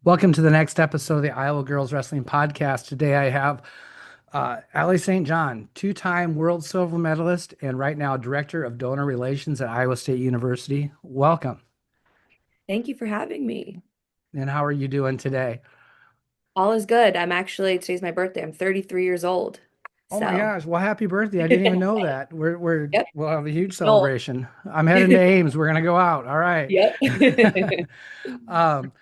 Welcome to the next episode of the Iowa Girls Wrestling Podcast. Today I have Allie St. John, two-time world silver medalist and right now director of donor relations at Iowa State University. Welcome. Thank you for having me. And how are you doing today? All is good. Today's my birthday. I'm 33 years old. Oh my So, gosh, well, happy birthday. I didn't even know that. yep. We'll have a huge No. celebration. I'm heading to Ames. We're gonna go out. All right. Yep. Um,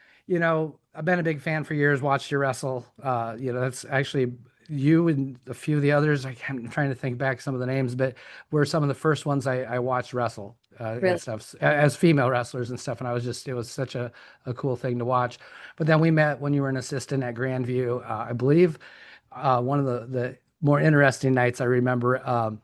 I've been a big fan for years, watched you wrestle. That's actually you and a few of the others. I'm trying to think back some of the names, but were some of the first ones I watched wrestle and Really. stuff as female wrestlers and stuff. And it was such a cool thing to watch. But then we met when you were an assistant at Grandview. I believe one of the more interesting nights I remember,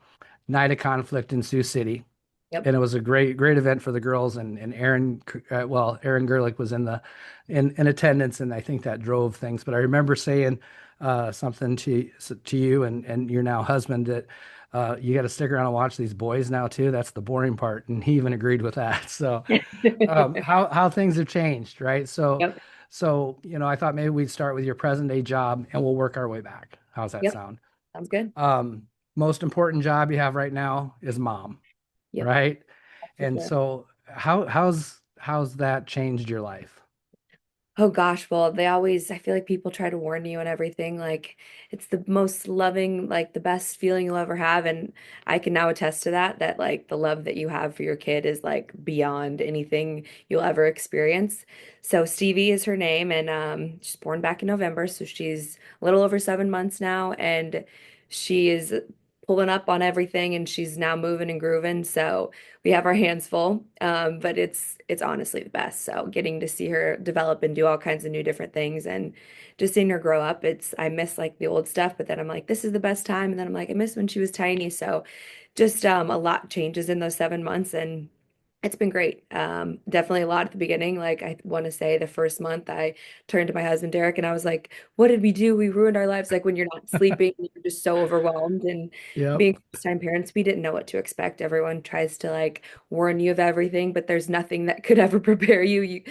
Night of Conflict in Sioux City, Yep. and it was a great event for the girls. And Aaron Gerlich was in attendance, and I think that drove things. But I remember saying something to you and your now husband that you got to stick around and watch these boys now too. That's the boring part, and he even agreed with that. So how things have changed, right? Yep. I thought maybe we'd start with your present day job, and we'll work our way back. How's that Yep. sound? Sounds good. Most important job you have right now is mom, Yep. right? For And sure. so how's that changed your life? Oh gosh, well, I feel like people try to warn you and everything. Like it's the most loving, like the best feeling you'll ever have. And I can now attest to that like the love that you have for your kid is like beyond anything you'll ever experience. So Stevie is her name, and she's born back in November. So she's a little over 7 months now, and she is pulling up on everything and she's now moving and grooving. So we have our hands full, but it's honestly the best. So getting to see her develop and do all kinds of new different things and just seeing her grow up, I miss like the old stuff, but then I'm like, this is the best time. And then I'm like, I miss when she was tiny. So just a lot changes in those 7 months, and it's been great. Definitely a lot at the beginning. Like I want to say the first month I turned to my husband Derek and I was like, what did we do? We ruined our lives. Like when you're not sleeping, you're just so overwhelmed, and Yep. being first-time parents, we didn't know what to expect. Everyone tries to like warn you of everything, but there's nothing that could ever prepare you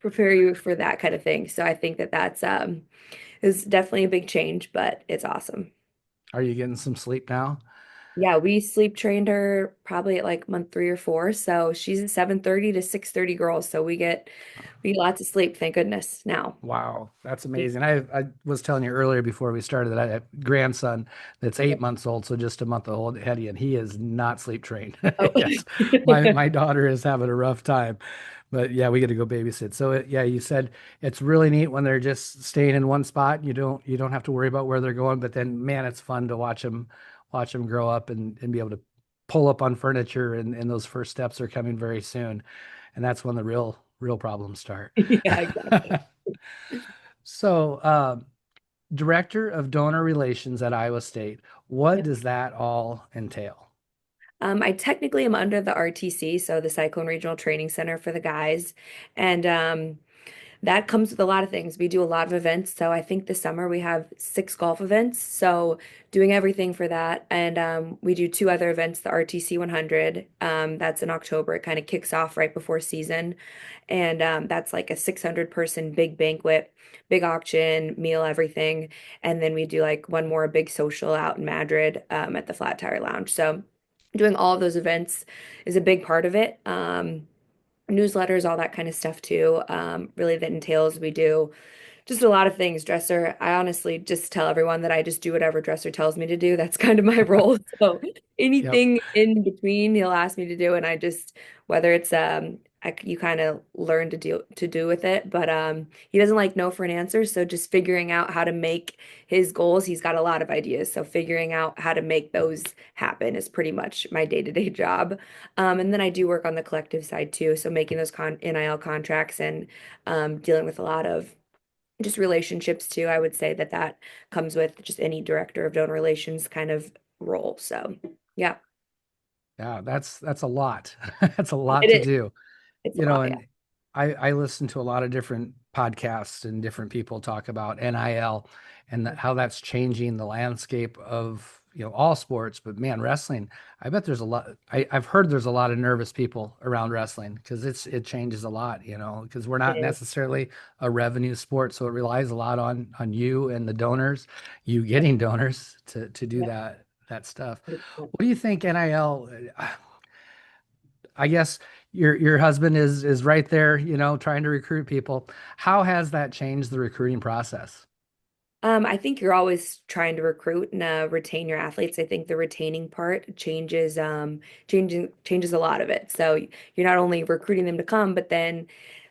for that kind of thing. So I think that that's is definitely a big change, but it's awesome. Are you getting some sleep now? Yeah, we sleep trained her probably at like month 3 or 4. So she's a 7:30 to 6:30 girl. So we get lots of sleep, thank goodness now. Wow, that's Yeah. amazing. I was telling you earlier before we started that I have a grandson that's 8 months old, so just a month old ahead of you, and he is not sleep trained. Oh. Yes, my daughter is having a rough time, but yeah, we get to go babysit. So yeah, you said it's really neat when they're just staying in one spot. And you don't have to worry about where they're going. But then, man, it's fun to watch them grow up and be able to pull up on furniture, and those first steps are coming very soon, and that's when the real problems start. Yeah, exactly. So, Director of Donor Relations at Iowa State, what Yep. does that all entail? I technically am under the RTC, so the Cyclone Regional Training Center for the guys. And that comes with a lot of things. We do a lot of events. So I think this summer we have 6 golf events. So doing everything for that. And we do 2 other events, the RTC 100. That's in October. It kind of kicks off right before season. And that's like a 600 person big banquet, big auction, meal, everything. And then we do like one more big social out in Madrid at the Flat Tire Lounge. So doing all of those events is a big part of it. Newsletters, all that kind of stuff too. Really, that entails we do just a lot of things. Dresser, I honestly just tell everyone that I just do whatever Dresser tells me to do. That's kind of my role. So Yep. anything in between, he'll ask me to do, and I just whether it's you kind of learn to do with it. But he doesn't like no for an answer. So just figuring out how to make his goals. He's got a lot of ideas. So figuring out how to make those happen is pretty much my day-to-day job. And then I do work on the collective side too. So making those NIL contracts and dealing with a lot of just relationships too. I would say that that comes with just any director of donor relations kind of role. So, yeah, Yeah, that's a lot. That's a lot it to is. do. It's a lot. Yeah. And I listen to a lot of different podcasts and different people talk about NIL and how that's changing the landscape of all sports, but man, wrestling, I bet there's a lot. I've heard there's a lot of nervous people around wrestling because it changes a lot, because we're It not is. necessarily a revenue sport, so it relies a lot on you and the donors, you getting donors to do Yeah. that stuff. 100%. What do you think NIL? I guess your husband is right there, trying to recruit people. How has that changed the recruiting process? I think you're always trying to recruit and retain your athletes. I think the retaining part changes a lot of it. So you're not only recruiting them to come, but then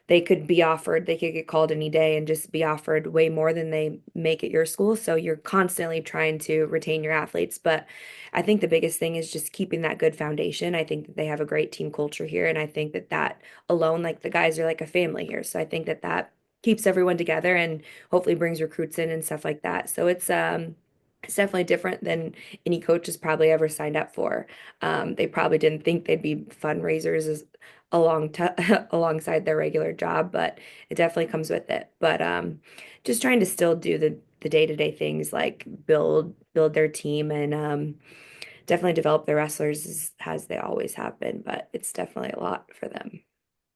they could get called any day and just be offered way more than they make at your school. So you're constantly trying to retain your athletes. But I think the biggest thing is just keeping that good foundation. I think that they have a great team culture here, and I think that that alone, like the guys are like a family here. So I think that that keeps everyone together and hopefully brings recruits in and stuff like that. So it's definitely different than any coach has probably ever signed up for. They probably didn't think they'd be fundraisers alongside their regular job, but it definitely comes with it. But just trying to still do the day-to-day things like build their team and definitely develop their wrestlers as they always have been, but it's definitely a lot for them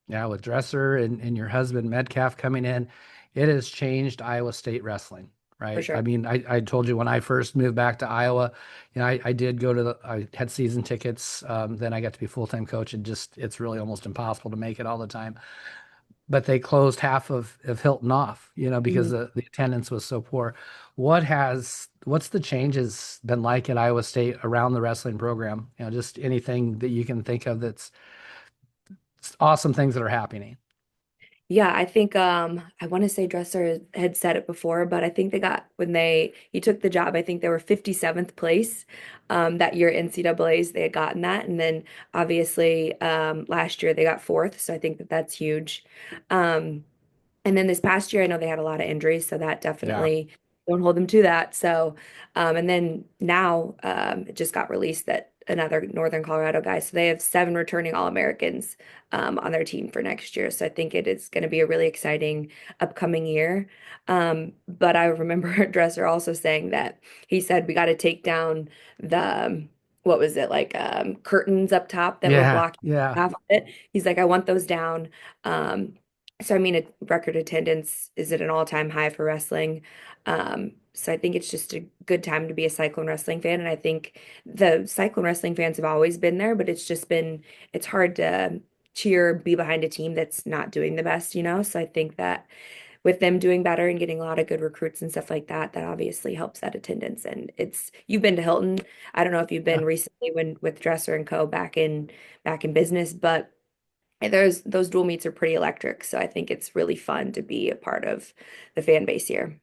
Yeah, with Dresser and your husband Metcalf coming in, it has changed Iowa State wrestling, for right? I sure. mean, I told you when I first moved back to Iowa, I did go to I had season tickets. Then I got to be full-time coach, and just it's really almost impossible to make it all the time. But they closed half of Hilton off, because Mhm. the attendance was so poor. What's the changes been like at Iowa State around the wrestling program? Just anything that you can think of that's awesome things that are happening. Yeah, I think I want to say Dresser had said it before, but I think they got when they he took the job, I think they were 57th place that year NCAA's they had gotten that, and then obviously last year they got fourth, so I think that that's huge. Um, and then this past year, I know they had a lot of injuries, so that Yeah. definitely don't hold them to that. So, and then now it just got released that another Northern Colorado guy. So they have seven returning All-Americans on their team for next year. So I think it is going to be a really exciting upcoming year. But I remember Dresser also saying that he said we got to take down the what was it like curtains up top that were Yeah, blocking yeah, half of it. He's like, I want those down. So I mean, record attendance is at an all-time high for wrestling. So I think it's just a good time to be a cyclone wrestling fan. And I think the cyclone wrestling fans have always been there, but it's hard to cheer, be behind a team that's not doing the best, you know? So I think that with them doing better and getting a lot of good recruits and stuff like that, that obviously helps that attendance. And you've been to Hilton. I don't know if you've yeah. been recently when with Dresser and Co. back in business, but there's those dual meets are pretty electric, so I think it's really fun to be a part of the fan base here.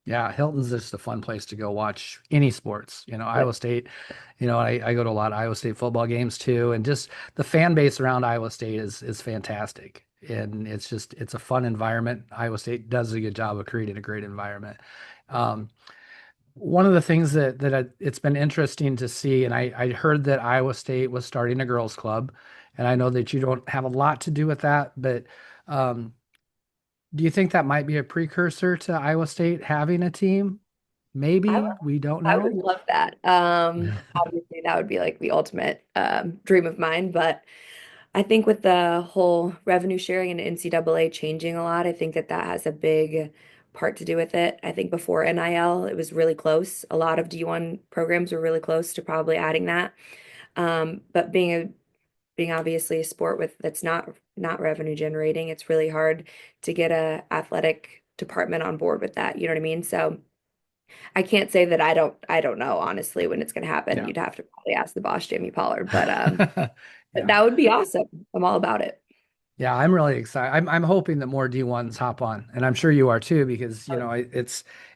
Yeah, Hilton's just a fun place to go watch any sports. Iowa Yep. State, I go to a lot of Iowa State football games too, and just the fan base around Iowa State is fantastic. And it's a fun environment. Iowa State does a good job of creating a great environment. Um, One of the things it's been interesting to see, and I heard that Iowa State was starting a girls' club, and I know that you don't have a lot to do with that, but um, do you think that might be a precursor to Iowa State having a team? I Maybe we don't I would know. love that. Obviously that would be like the ultimate dream of mine, but I think with the whole revenue sharing and NCAA changing a lot, I think that that has a big part to do with it. I think before NIL, it was really close. A lot of D1 programs were really close to probably adding that. But being obviously a sport with that's not revenue generating, it's really hard to get a athletic department on board with that. You know what I mean? So I can't say that I don't know honestly when it's going to happen. Yeah. You'd have to probably ask the boss, Jamie Pollard, but Yeah. that would be awesome. I'm all about it. Yeah, I'm really excited. I'm hoping that more D1s hop on, and I'm sure you are too, because Oh,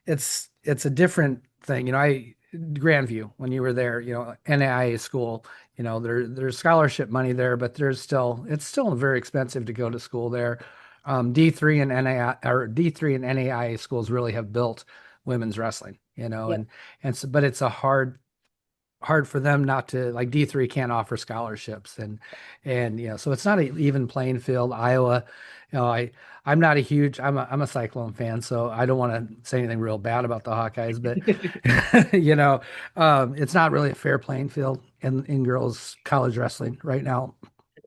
it's a different thing. I Grandview when you were there, NAIA school, there's scholarship money there, but it's still very expensive to go to school there. D3 and NAI or D3 and NAIA schools really have built women's wrestling, yeah. and so but it's a hard hard for them not to, like, D3 can't offer scholarships, and so it's not an even playing field. Iowa, I'm not a huge I'm a Cyclone fan, so I don't want to say anything real bad about the Hawkeyes, but it's not really a fair playing field in girls college wrestling right now,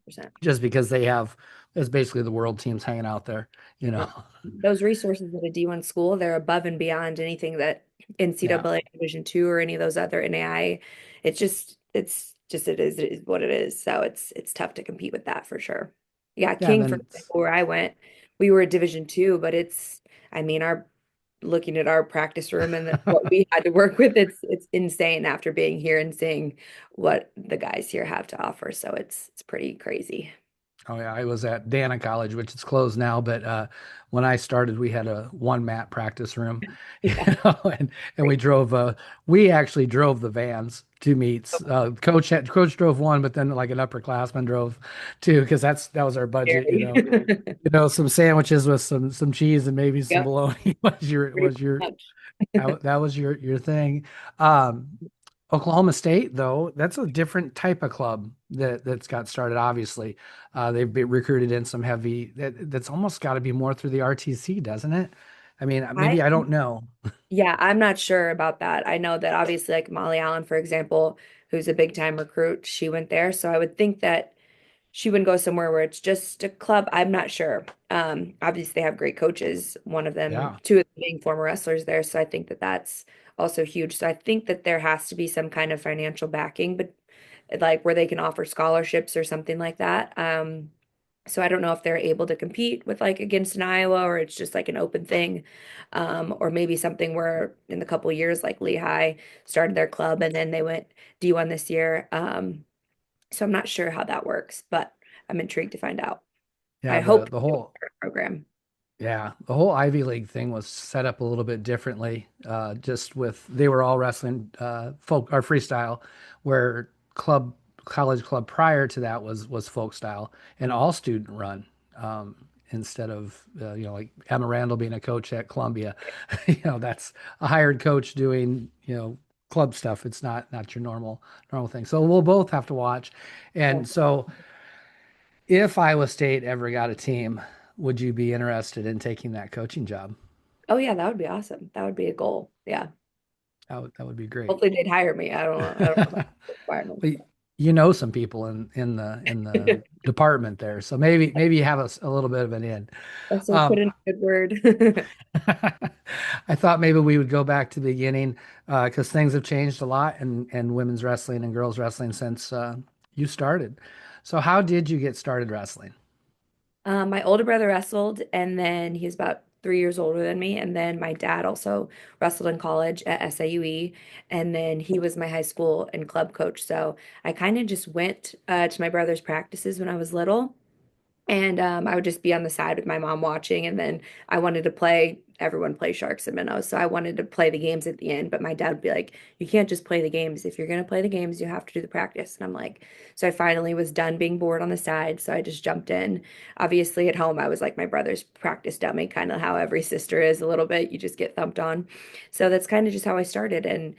100%. just because it's basically the world teams hanging out there, you know. Yeah. Those resources at a D1 school, they're above and beyond anything that Yeah. NCAA Division two or any of those other NAI. It is what it is. So it's tough to compete with that for sure. Yeah, Yeah, and King, for then example, where I went, we were a Division two, but I mean, our looking at our practice room and what we had to work with, it's insane after being here and seeing what the guys here have to offer. So it's pretty crazy. oh yeah, I was at Dana College, which is closed now, but when I started, we had a one mat practice room, Yeah. and we actually drove the vans to meets. Coach drove one, but then like an upperclassman drove two because that was our budget, Scary. some sandwiches with some cheese and maybe some Yep. bologna Pretty was your much. that was your thing. Um, Oklahoma State, though, that's a different type of club that's got started. Obviously, they've been recruited in some heavy. That's almost got to be more through the RTC, doesn't it? I mean, I maybe I don't know. Yeah, I'm not sure about that. I know that obviously like Molly Allen, for example, who's a big time recruit, she went there. So I would think that she wouldn't go somewhere where it's just a club. I'm not sure. Obviously they have great coaches, one of them, Yeah, two of them being former wrestlers there. So I think that that's also huge. So I think that there has to be some kind of financial backing, but like where they can offer scholarships or something like that. So I don't know if they're able to compete with like against an Iowa or it's just like an open thing. Or maybe something where in the couple years like Lehigh started their club and then they went D1 this year. So I'm not sure how that works, but I'm intrigued to find out. I yeah. hope The they do whole a program. the whole Ivy League thing was set up a little bit differently. Just with they were all wrestling folk or freestyle, where college club prior to that was folk style and all student run. Instead of like Emma Randall being a coach at Columbia, that's a hired coach doing club stuff. It's not your normal thing. So we'll both have to watch. Yeah. And so if Iowa State ever got a team, would you be interested in taking that coaching job? Oh yeah, that would be awesome. That would be a goal. Yeah. That would be great. Hopefully they'd hire me. I don't know about the requirements. But you know some people in the department there, so maybe you have a little bit of an in. Also put Um, in a good word. I thought maybe we would go back to the beginning because things have changed a lot in women's wrestling and girls wrestling since you started. So how did you get started wrestling? My older brother wrestled, and then he was about 3 years older than me. And then my dad also wrestled in college at SIUE, and then he was my high school and club coach. So I kind of just went to my brother's practices when I was little. And I would just be on the side with my mom watching. And then I wanted to play, everyone plays Sharks and Minnows. So I wanted to play the games at the end. But my dad would be like, you can't just play the games. If you're going to play the games, you have to do the practice. And I'm like, so I finally was done being bored on the side. So I just jumped in. Obviously, at home, I was like my brother's practice dummy, kind of how every sister is a little bit. You just get thumped on. So that's kind of just how I started. And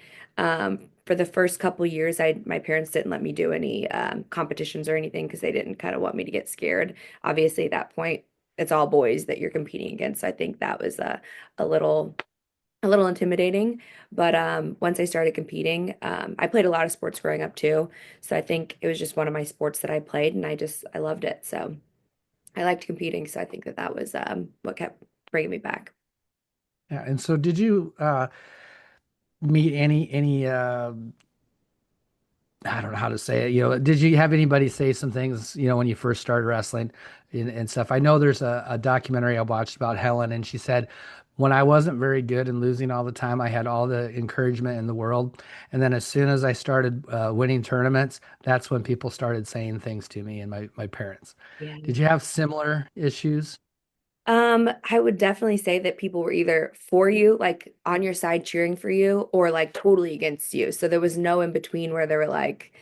for the first couple years, my parents didn't let me do any competitions or anything because they didn't kind of want me to get scared. Obviously, at that point, it's all boys that you're competing against. I think that was a little a little intimidating. But once I started competing, I played a lot of sports growing up too. So I think it was just one of my sports that I played, and I loved it. So I liked competing. So I think that that was what kept bringing me back. Yeah, and so did you meet any I don't know how to say it. Did you have anybody say some things, when you first started wrestling and stuff? I know there's a documentary I watched about Helen, and she said, when I wasn't very good and losing all the time, I had all the encouragement in the world. And then as soon as I started winning tournaments, that's when people started saying things to me and my parents. Yeah. Did you have similar issues? I would definitely say that people were either for you, like on your side cheering for you, or like totally against you. So there was no in between where they were like,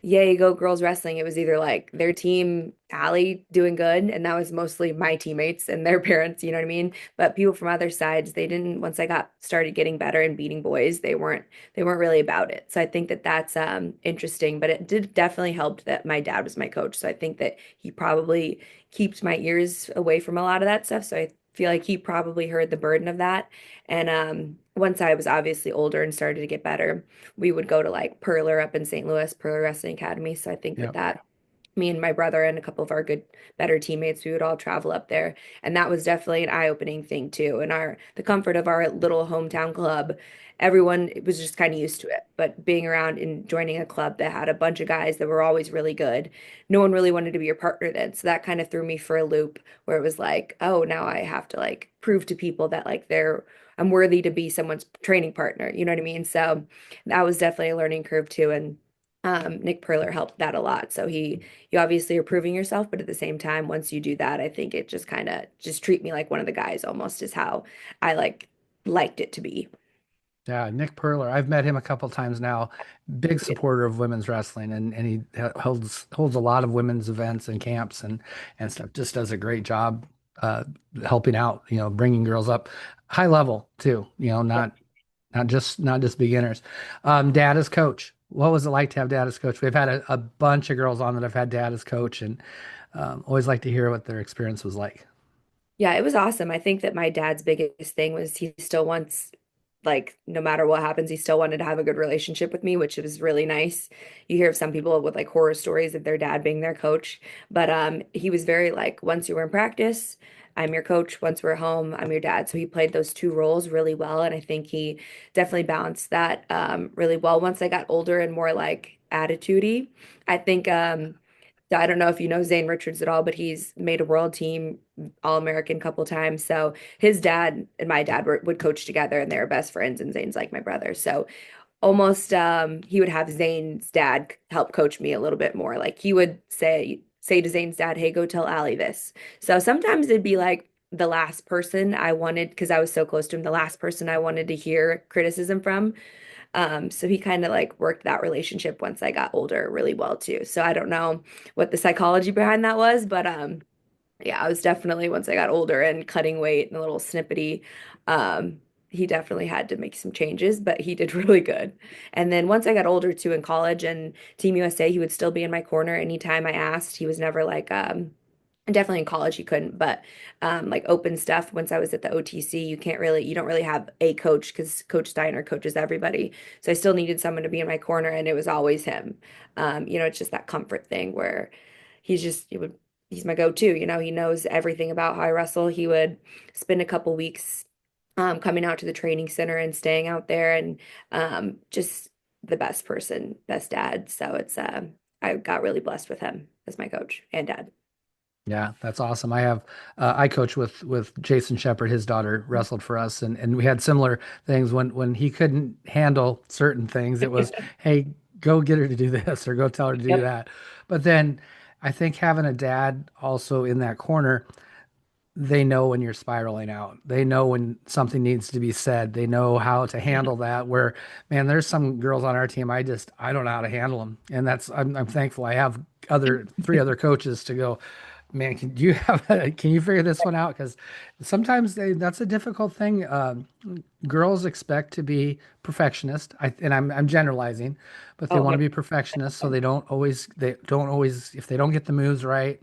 yay, go girls wrestling. It was either like their team, Allie, doing good, and that was mostly my teammates and their parents, you know what I mean? But people from other sides, they didn't, once I got started getting better and beating boys, they weren't really about it. So I think that that's interesting, but it did definitely help that my dad was my coach. So I think that he probably keeps my ears away from a lot of that stuff. So I feel like he probably heard the burden of that. And once I was obviously older and started to get better, we would go to like Perler up in St. Louis, Perler Wrestling Academy. So I think that Yep. that me and my brother and a couple of our good better teammates, we would all travel up there. And that was definitely an eye-opening thing too. And our the comfort of our little hometown club, everyone was just kind of used to it. But being around and joining a club that had a bunch of guys that were always really good, no one really wanted to be your partner then. So that kind of threw me for a loop where it was like, oh, now I have to like prove to people that like I'm worthy to be someone's training partner. You know what I mean? So that was definitely a learning curve too. And Nick Perler helped that a lot. So you obviously are proving yourself, but at the same time, once you do that, I think it just kind of just treat me like one of the guys almost is how I liked it to be. Yeah, Nick Perler. I've met him a couple times now. Big supporter of women's wrestling, and he holds a lot of women's events and camps and stuff. Just does a great job uh, helping out. Bringing girls up high level too. Not just beginners. Dad as coach. What was it like to have dad as coach? We've had a bunch of girls on that have had dad as coach, and always like to hear what their experience was like. Yeah, it was awesome. I think that my dad's biggest thing was he still wants, like, no matter what happens, he still wanted to have a good relationship with me, which was really nice. You hear of some people with like horror stories of their dad being their coach, but he was very like, once you were in practice, I'm your coach. Once we're home, I'm your dad. So he played those two roles really well, and I think he definitely balanced that really well. Once I got older and more like attitude-y, I think I don't know if you know Zane Richards at all, but he's made a world team All-American couple times. So his dad and my dad would coach together and they were best friends. And Zane's like my brother. So almost he would have Zane's dad help coach me a little bit more. Like he would say to Zane's dad, "Hey, go tell Allie this." So sometimes it'd be like the last person I wanted, because I was so close to him, the last person I wanted to hear criticism from. So he kind of like worked that relationship once I got older really well too. So I don't know what the psychology behind that was, but yeah, I was definitely once I got older and cutting weight and a little snippety, he definitely had to make some changes, but he did really good. And then once I got older too in college and Team USA, he would still be in my corner anytime I asked. He was never like and definitely in college you couldn't, but like open stuff once I was at the OTC, you don't really have a coach because Coach Steiner coaches everybody. So I still needed someone to be in my corner and it was always him. It's just that comfort thing where he's my go-to. He knows everything about how I wrestle. He would spend a couple weeks coming out to the training center and staying out there and just the best person, best dad. So I got really blessed with him as my coach and dad. Yeah, that's awesome. I coach with Jason Shepard. His daughter wrestled for us, and we had similar things when he couldn't handle certain things. It was, hey, go get her to do this or go tell her to do Yep. that. But then I think having a dad also in that corner, they know when you're spiraling out. They know when something needs to be said. They know how to handle that. Where, man, there's some girls on our team. I don't know how to handle them, and I'm thankful I have three other coaches to go. Man, can you figure this one out? Because sometimes that's a difficult thing. Girls expect to be perfectionist. And I'm generalizing, but they Oh, want to be 100%. perfectionists. So they don't always, if they don't get the moves right,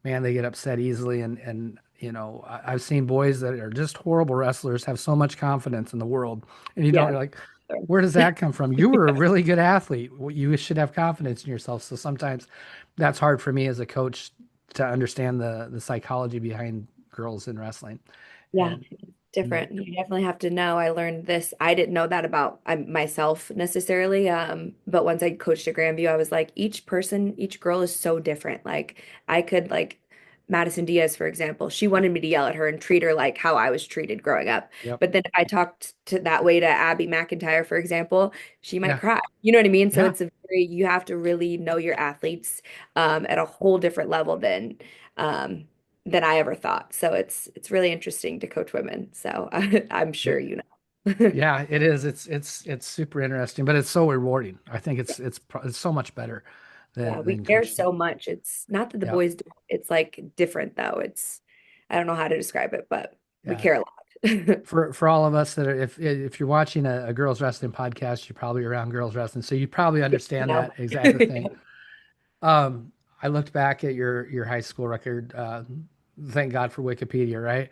man, they get upset easily. And I've seen boys that are just horrible wrestlers have so much confidence in the world, and you don't Yeah. you're like, where does that come from? You were a really good athlete. You should have confidence in yourself. So sometimes that's hard for me as a coach to understand the psychology behind girls in wrestling. Yeah, And different. You definitely have to know. I learned this. I didn't know that about myself necessarily. But once I coached at Grandview, I was like, each girl is so different. Like I could like Madison Diaz, for example, she wanted me to yell at her and treat her like how I was treated growing up. yep. But then if I talked to that way to Abby McIntyre, for example, she might Yeah. cry. You know what I mean? So Yeah. you have to really know your athletes at a whole different level um than I ever thought. So it's really interesting to coach women. So I'm Yeah. sure you know. Yeah, it is. It's super interesting, but it's so rewarding. I think it's so much better. Yeah, we than care coaching. so much. It's not that the Yeah. boys do, it's like different though. I don't know how to describe it, but we Yeah. care a lot. For all of us that are, if you're watching a girls wrestling podcast, you're probably around girls wrestling, so you probably understand No. that exact thing. I looked back at your high school record. Thank God for Wikipedia, right?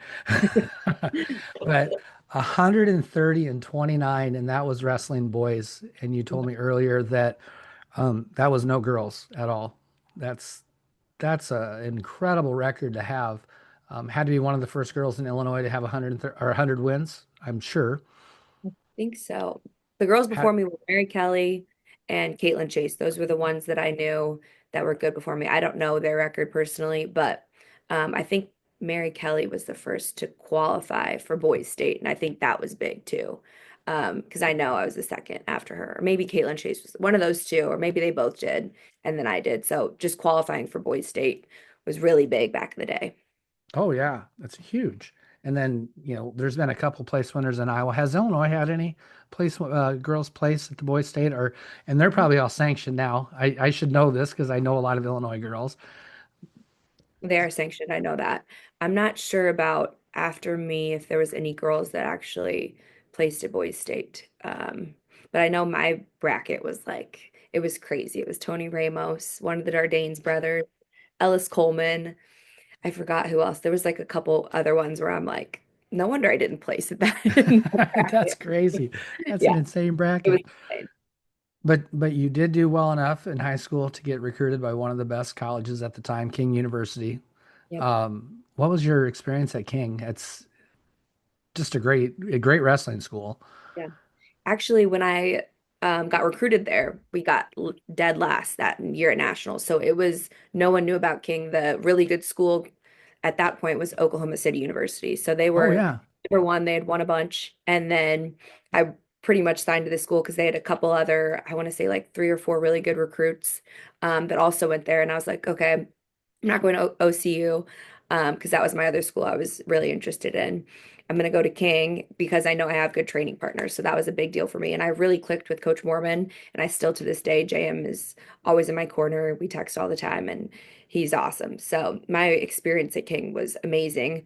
But 130 and 29, and that was wrestling boys. And you told me earlier that that was no girls at all. That's that's an incredible record to have. Had to be one of the first girls in Illinois to have 130 or 100 wins, I'm sure. Think so. The girls before Had, me were Mary Kelly and Caitlin Chase. Those were the ones that I knew that were good before me. I don't know their record personally, but I think Mary Kelly was the first to qualify for boys state, and I think that was big too. Because I know I was the second after her, or maybe Caitlin Chase was one of those two, or maybe they both did, and then I did. So just qualifying for boys state was really big back in the day. oh yeah, that's huge. And then, there's been a couple place winners in Iowa. Has Illinois had any girls place at the boys state and they're probably all sanctioned now. I should know this because I know a lot of Illinois girls. They are sanctioned. I know that. I'm not sure about after me if there was any girls that actually placed at Boys State. But I know my bracket was like it was crazy. It was Tony Ramos, one of the Dardanes brothers, Ellis Coleman. I forgot who else. There was like a couple other ones where I'm like, no wonder I didn't place at that in the That's bracket. crazy. That's an Yeah, insane it was bracket. insane. But you did do well enough in high school to get recruited by one of the best colleges at the time, King University. Yep. What was your experience at King? It's just a great wrestling school. Yeah. Actually, when I got recruited there, we got dead last that year at nationals. So it was no one knew about King. The really good school at that point was Oklahoma City University. So they Oh were yeah. number one. They had won a bunch, and then I pretty much signed to the school because they had a couple other, I want to say like three or four really good recruits that also went there. And I was like, okay, I'm not going to OCU because that was my other school I was really interested in. I'm going to go to King because I know I have good training partners. So that was a big deal for me. And I really clicked with Coach Mormon. And I still to this day, JM is always in my corner. We text all the time and he's awesome. So my experience at King was amazing.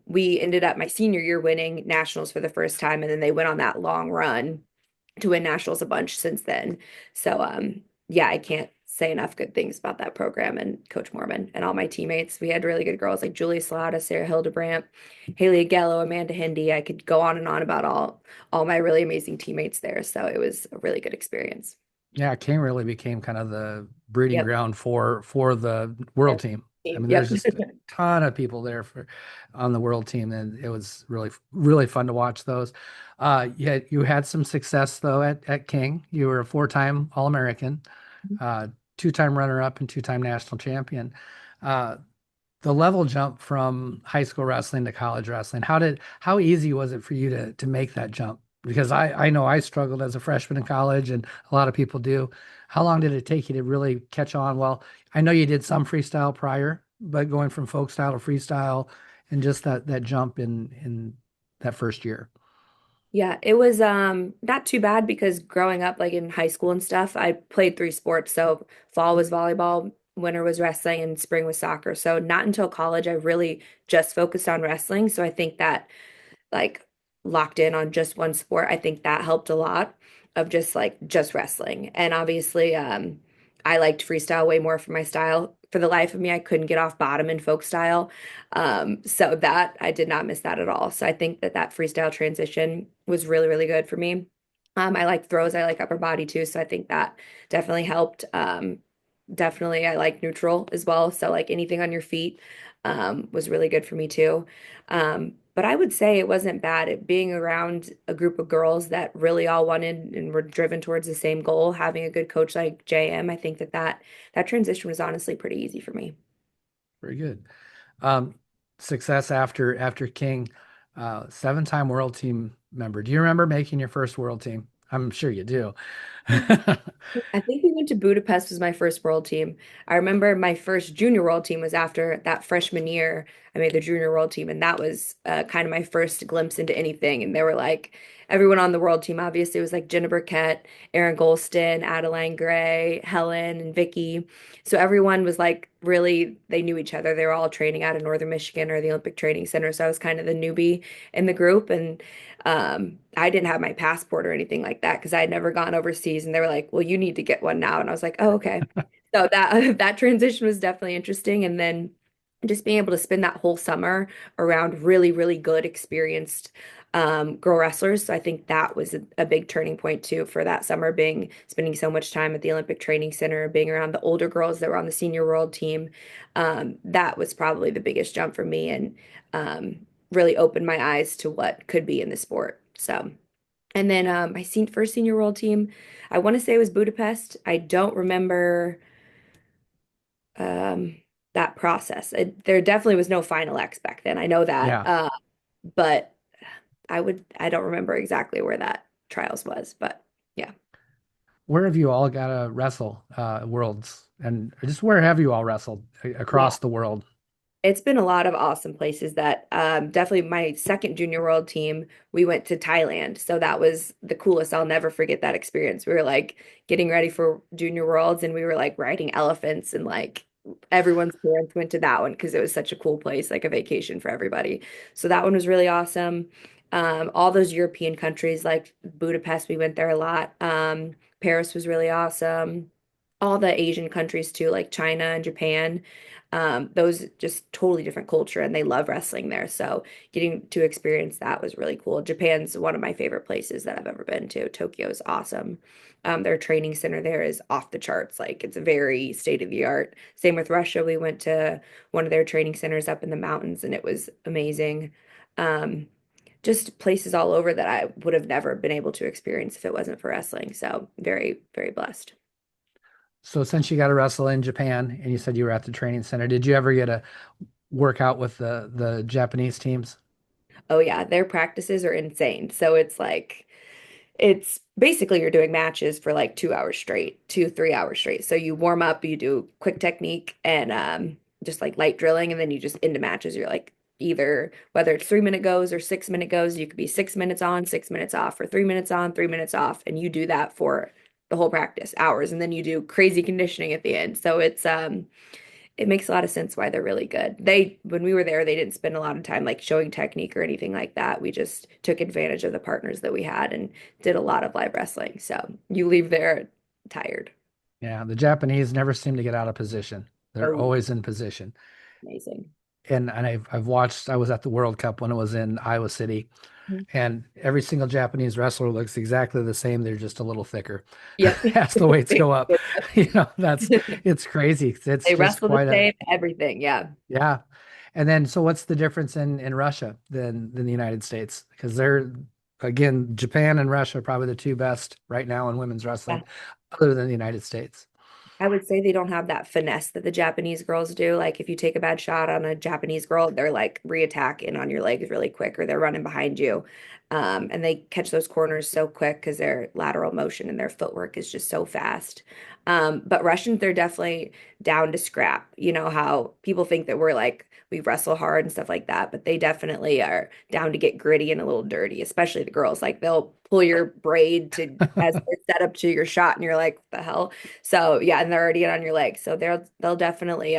We ended up my senior year winning nationals for the first time. And then they went on that long run to win nationals a bunch since then. So yeah, I can't say enough good things about that program and Coach Mormon and all my teammates. We had really good girls like Julie Slaughter, Sarah Hildebrandt, Haley Agello, Amanda Hindy. I could go on and on about all my really amazing teammates there. So it was a really good experience. Yeah, King really became kind of the breeding Yep. ground for the world Yep. team. I mean, Yep. there's just a ton of people there for on the world team, and it was really fun to watch those. You had some success though at King. You were a four-time All-American, uh, two-time runner-up, and two-time national champion. Uh, the level jump from high school wrestling to college wrestling, how easy was it for you to make that jump? Because I know I struggled as a freshman in college and a lot of people do. How long did it take you to really catch on? Well, I know you did some freestyle prior, but going from folk style to freestyle and just that jump in that first year. Yeah, it was not too bad because growing up like in high school and stuff, I played three sports. So fall was volleyball, winter was wrestling, and spring was soccer. So not until college I really just focused on wrestling. So I think that like locked in on just one sport, I think that helped a lot of just like just wrestling. And obviously, I liked freestyle way more for my style. For the life of me, I couldn't get off bottom in folk style. So that I did not miss that at all. So I think that that freestyle transition was really, really good for me. I like throws, I like upper body too. So I think that definitely helped. Definitely, I like neutral as well. So like anything on your feet was really good for me too. But I would say it wasn't bad at being around a group of girls that really all wanted and were driven towards the same goal. Having a good coach like JM, I think that transition was honestly pretty easy for me. Very good. Um, Success after King, seven-time world team member. Do you remember making your first world team? I'm sure you do. I think we went to Budapest was my first world team. I remember my first junior world team was after that freshman year. I made the junior world team, and that was kind of my first glimpse into anything. And they were like, everyone on the world team obviously was like Jenna Burkett, Erin Golston, Adeline Gray, Helen, and Vicky. So everyone was like really, they knew each other. They were all training out of Northern Michigan or the Olympic Training Center. So I was kind of the newbie in the group. And I didn't have my passport or anything like that because I had never gone overseas. And they were like, well, you need to get one now. And I was like, oh, okay. So that that transition was definitely interesting. And then just being able to spend that whole summer around really, really good, experienced girl wrestlers. So I think that was a big turning point too for that summer, being spending so much time at the Olympic Training Center, being around the older girls that were on the senior world team. That was probably the biggest jump for me and really opened my eyes to what could be in the sport. So, and then my first senior world team, I want to say it was Budapest. I don't remember um, that process. There definitely was no final X back then. I know that, Yeah. but I don't remember exactly where that trials was, but yeah. Where have you all got to wrestle worlds? And just where have you all wrestled Yeah. across the world? It's been a lot of awesome places that definitely my second junior world team, we went to Thailand. So that was the coolest. I'll never forget that experience. We were like getting ready for junior worlds and we were like riding elephants and like everyone's parents went to that one because it was such a cool place, like a vacation for everybody. So that one was really awesome. All those European countries like Budapest, we went there a lot. Paris was really awesome. All the Asian countries too, like China and Japan. Those just totally different culture and they love wrestling there. So getting to experience that was really cool. Japan's one of my favorite places that I've ever been to. Tokyo is awesome. Their training center there is off the charts. Like it's very state of the art. Same with Russia. We went to one of their training centers up in the mountains and it was amazing. Um, just places all over that I would have never been able to experience if it wasn't for wrestling. So very, very blessed. So since you got to wrestle in Japan and you said you were at the training center, did you ever get to work out with the Japanese teams? Oh yeah, their practices are insane. So it's like it's basically you're doing matches for like 2 hours straight, 3 hours straight. So you warm up, you do quick technique and just like light drilling, and then you just into matches. You're like either whether it's 3 minute goes or 6 minute goes, you could be 6 minutes on, 6 minutes off, or 3 minutes on, 3 minutes off, and you do that for the whole practice, hours, and then you do crazy conditioning at the end. So it makes a lot of sense why they're really good. When we were there, they didn't spend a lot of time like showing technique or anything like that. We just took advantage of the partners that we had and did a lot of live wrestling. So you leave there tired. Yeah, the Japanese never seem to get out of position. They're Oh, always in position. amazing. And I've watched, I was at the World Cup when it was in Iowa City, Mhm. and every single Japanese wrestler looks exactly the same. They're just a little thicker Yep. as the weights go up. That's it's crazy. It's They just wrestle the quite a same, everything. Yeah. yeah. And then so what's the difference in Russia than the United States? Because they're again, Japan and Russia are probably the two best right now in women's Yeah. wrestling, other than the United States. I would say they don't have that finesse that the Japanese girls do. Like if you take a bad shot on a Japanese girl, they're like reattack in on your legs really quick or they're running behind you. And they catch those corners so quick because their lateral motion and their footwork is just so fast. But Russians, they're definitely down to scrap. You know how people think that we're like we wrestle hard and stuff like that, but they definitely are down to get gritty and a little dirty, especially the girls. Like they'll pull your braid to as a setup to your shot, and you're like, what the hell? So yeah, and they're already on your legs. So they'll definitely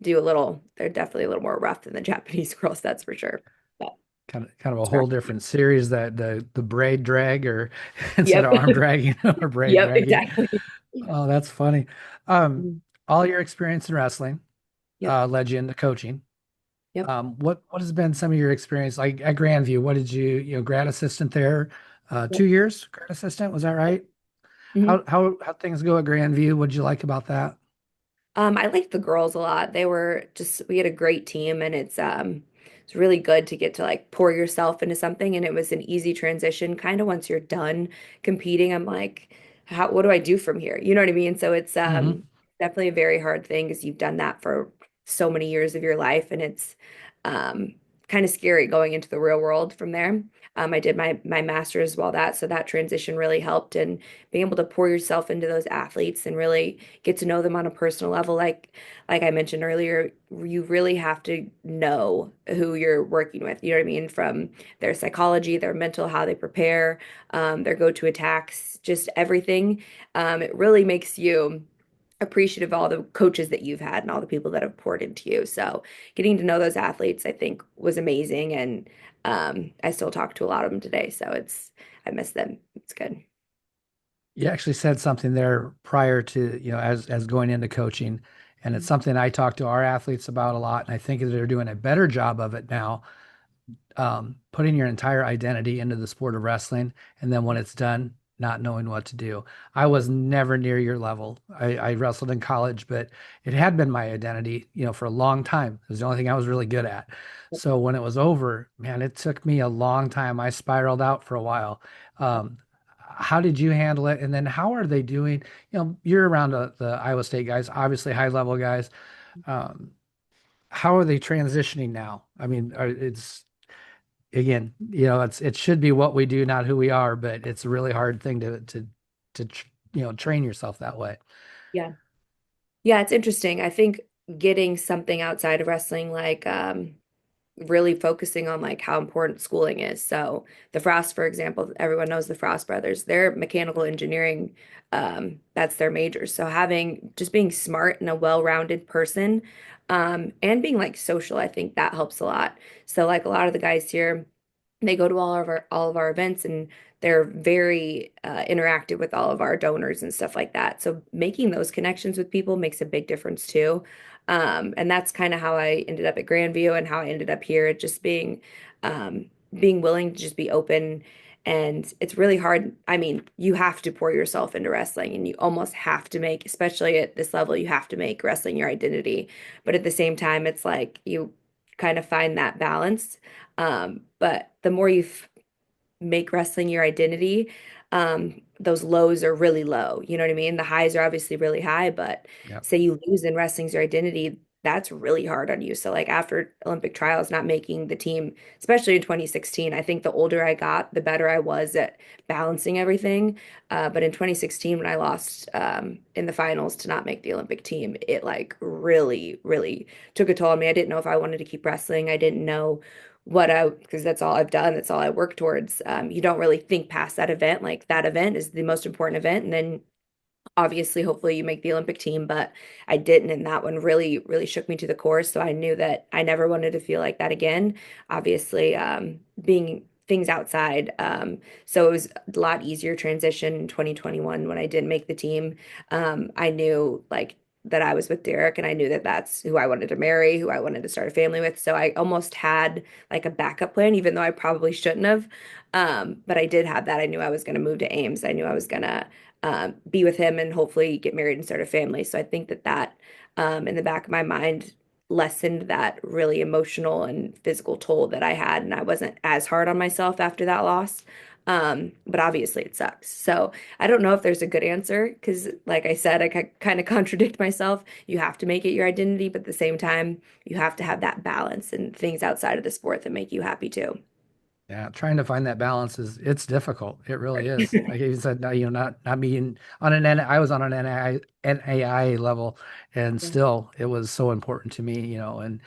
do a little, they're definitely a little more rough than the Japanese girls, that's for sure. But Kind of a whole scrap. different series that the braid drag or instead Yep. of arm dragging or braid Yep, dragging. exactly. Oh, that's funny. Um, Mhm. all your experience in wrestling Yep. led you into coaching. Yep. What has been some of your experience like at Grandview? What did you grad assistant there? Yep. 2 years grad assistant, was that Yep. right? Mhm. How things go at Grandview? What did you like about that? I liked the girls a lot. We had a great team and it's really good to get to like pour yourself into something and it was an easy transition kind of once you're done competing. I'm like, what do I do from here? You know what I mean? So it's Hmm. definitely a very hard thing because you've done that for so many years of your life and it's um kind of scary going into the real world from there. I did my master's while that, so that transition really helped, and being able to pour yourself into those athletes and really get to know them on a personal level, like I mentioned earlier, you really have to know who you're working with. You know what I mean? From their psychology, their mental, how they prepare, their go-to attacks, just everything. It really makes you appreciative of all the coaches that you've had and all the people that have poured into you. So getting to know those athletes, I think, was amazing. And I still talk to a lot of them today. So I miss them. It's good. You actually said something there prior to, as going into coaching, and it's Mhm. something I talk to our athletes about a lot, and I think they're doing a better job of it now, putting your entire identity into the sport of wrestling, and then when it's done, not knowing what to do. I was never near your level. I wrestled in college, but it had been my identity, for a long time. It was the only thing I was really good at. So when it was over, man, it took me a long time. I spiraled out for a while. How did you handle it? And then how are they doing? You're around the Iowa State guys, obviously high level guys. Um, how are they transitioning now? I mean, it's again, it should be what we do, not who we are, but it's a really hard thing to train yourself that way. Yeah. Yeah, it's interesting. I think getting something outside of wrestling, like really focusing on like how important schooling is. So the Frost, for example, everyone knows the Frost brothers. They're mechanical engineering. That's their majors. So having just being smart and a well-rounded person, and being like social, I think that helps a lot. So like a lot of the guys here, they go to all of our events, and they're very interactive with all of our donors and stuff like that. So making those connections with people makes a big difference too. And that's kind of how I ended up at Grandview and how I ended up here, just being willing to just be open. And it's really hard. I mean, you have to pour yourself into wrestling, and you almost have to make, especially at this level, you have to make wrestling your identity. But at the same time, it's like you kind of find that balance. But the more you make wrestling your identity, those lows are really low. You know what I mean? The highs are obviously really high, but Yeah. say you lose in wrestling's your identity, that's really hard on you. So like after Olympic trials, not making the team, especially in 2016, I think the older I got, the better I was at balancing everything. But in 2016, when I lost in the finals to not make the Olympic team, it like really, really took a toll on me. I didn't know if I wanted to keep wrestling. I didn't know because that's all I've done. That's all I work towards. You don't really think past that event. Like that event is the most important event. And then obviously, hopefully you make the Olympic team, but I didn't. And that one really, really shook me to the core. So I knew that I never wanted to feel like that again. Obviously, being things outside. So it was a lot easier transition in 2021 when I didn't make the team. I knew like that I was with Derek, and I knew that that's who I wanted to marry, who I wanted to start a family with. So I almost had like a backup plan, even though I probably shouldn't have. But I did have that. I knew I was going to move to Ames. I knew I was going to be with him and hopefully get married and start a family. So I think that in the back of my mind lessened that really emotional and physical toll that I had, and I wasn't as hard on myself after that loss. But obviously it sucks. So I don't know if there's a good answer because, like I said, I kind of contradict myself. You have to make it your identity, but at the same time, you have to have that balance and things outside of the sport that make you happy too. Yeah, trying to find that balance it's difficult. It really is. Like you said, not being on I was on an NAI level, and Yeah. still it was so important to me, and